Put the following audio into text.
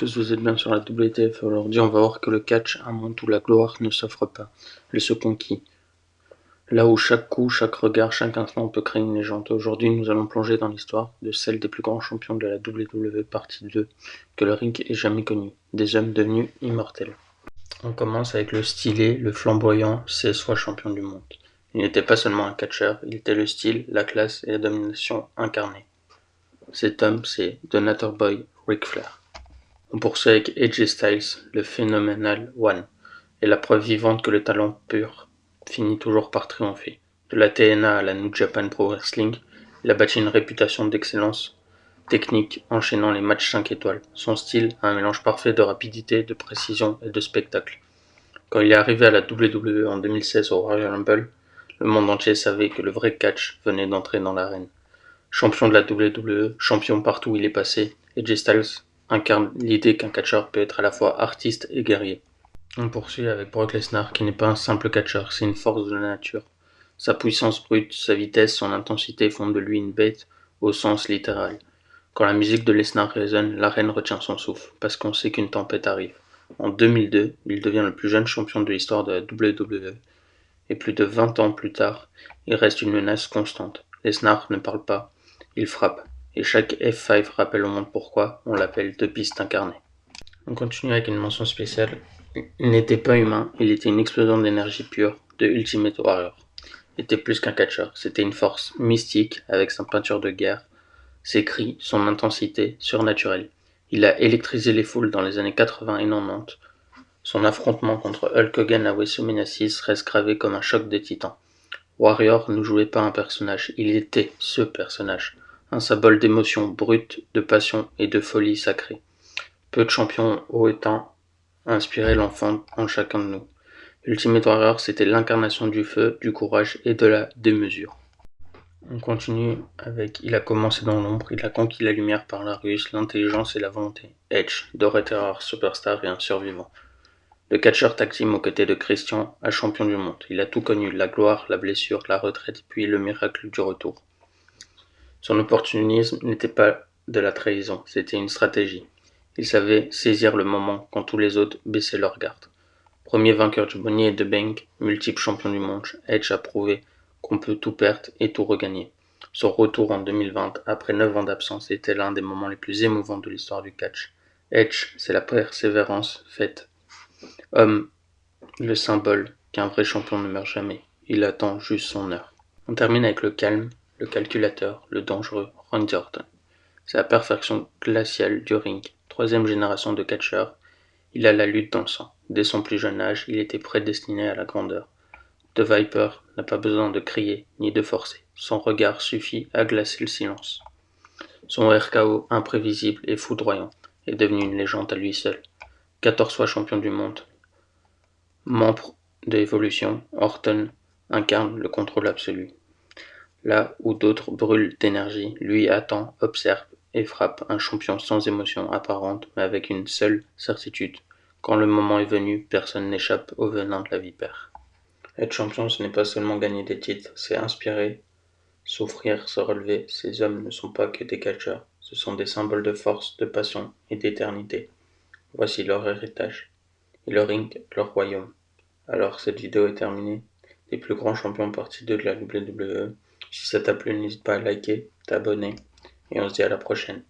tous, vous êtes bien sur la WTF. Aujourd'hui, on va voir que le catch, un monde où la gloire ne s'offre pas, elle se conquit. Là où chaque coup, chaque regard, chaque instant peut créer une légende. Aujourd'hui, nous allons plonger dans l'histoire de celle des plus grands champions de la WWE partie 2 que le ring ait jamais connu, des hommes devenus immortels. On commence avec le stylé, le flamboyant, 16 fois champion du monde. Il n'était pas seulement un catcheur, il était le style, la classe et la domination incarnée. Cet homme, c'est Donator Boy Ric Flair. On poursuit avec AJ Styles, le phénoménal One, et la preuve vivante que le talent pur finit toujours par triompher. De la TNA à la New Japan Pro Wrestling, il a bâti une réputation d'excellence technique, enchaînant les matchs 5 étoiles. Son style a un mélange parfait de rapidité, de précision et de spectacle. Quand il est arrivé à la WWE en 2016 au Royal Rumble, le monde entier savait que le vrai catch venait d'entrer dans l'arène. Champion de la WWE, champion partout où il est passé, AJ Styles incarne l'idée qu'un catcheur peut être à la fois artiste et guerrier. On poursuit avec Brock Lesnar qui n'est pas un simple catcheur, c'est une force de la nature. Sa puissance brute, sa vitesse, son intensité font de lui une bête au sens littéral. Quand la musique de Lesnar résonne, l'arène retient son souffle, parce qu'on sait qu'une tempête arrive. En 2002, il devient le plus jeune champion de l'histoire de la WWE, et plus de 20 ans plus tard, il reste une menace constante. Lesnar ne parle pas, il frappe, et chaque F5 rappelle au monde pourquoi on l'appelle deux pistes incarnées. On continue avec une mention spéciale. Il n'était pas humain, il était une explosion d'énergie pure, de Ultimate Warrior. Il était plus qu'un catcheur, c'était une force mystique avec sa peinture de guerre, ses cris, son intensité surnaturelle. Il a électrisé les foules dans les années 80 et 90. Son affrontement contre Hulk Hogan à WrestleMania 6 reste gravé comme un choc des titans. Warrior ne jouait pas un personnage, il était ce personnage, un symbole d'émotion brute, de passion et de folie sacrée. Peu de champions ont autant inspiré l'enfant en chacun de nous. Ultimate Warrior, c'était l'incarnation du feu, du courage et de la démesure. On continue avec il a commencé dans l'ombre, il a conquis la lumière par la ruse, l'intelligence et la volonté. Edge, Doré Terror, superstar et un survivant. Le catcheur tag team aux côtés de Christian, un champion du monde. Il a tout connu, la gloire, la blessure, la retraite, puis le miracle du retour. Son opportunisme n'était pas de la trahison, c'était une stratégie. Il savait saisir le moment quand tous les autres baissaient leur garde. Premier vainqueur du Money in the Bank, multiple champion du monde, Edge a prouvé qu'on peut tout perdre et tout regagner. Son retour en 2020, après 9 ans d'absence, était l'un des moments les plus émouvants de l'histoire du catch. Edge, c'est la persévérance faite. Homme, le symbole qu'un vrai champion ne meurt jamais. Il attend juste son heure. On termine avec le calme, le calculateur, le dangereux, Randy Orton. C'est la perfection glaciale du ring. Troisième génération de catcheurs, il a la lutte dans le sang. Dès son plus jeune âge, il était prédestiné à la grandeur. The Viper n'a pas besoin de crier ni de forcer. Son regard suffit à glacer le silence. Son RKO imprévisible et foudroyant est devenu une légende à lui seul. 14 fois champion du monde, membre de Evolution, Orton incarne le contrôle absolu. Là où d'autres brûlent d'énergie, lui attend, observe et frappe, un champion sans émotion apparente mais avec une seule certitude. Quand le moment est venu, personne n'échappe au venin de la vipère. Être champion, ce n'est pas seulement gagner des titres, c'est inspirer, souffrir, se relever. Ces hommes ne sont pas que des catcheurs, ce sont des symboles de force, de passion et d'éternité. Voici leur héritage, et le ring, leur royaume. Alors cette vidéo est terminée. Les plus grands champions partie 2 de la WWE. Si ça t'a plu, n'hésite pas à liker, t'abonner, et on se dit à la prochaine.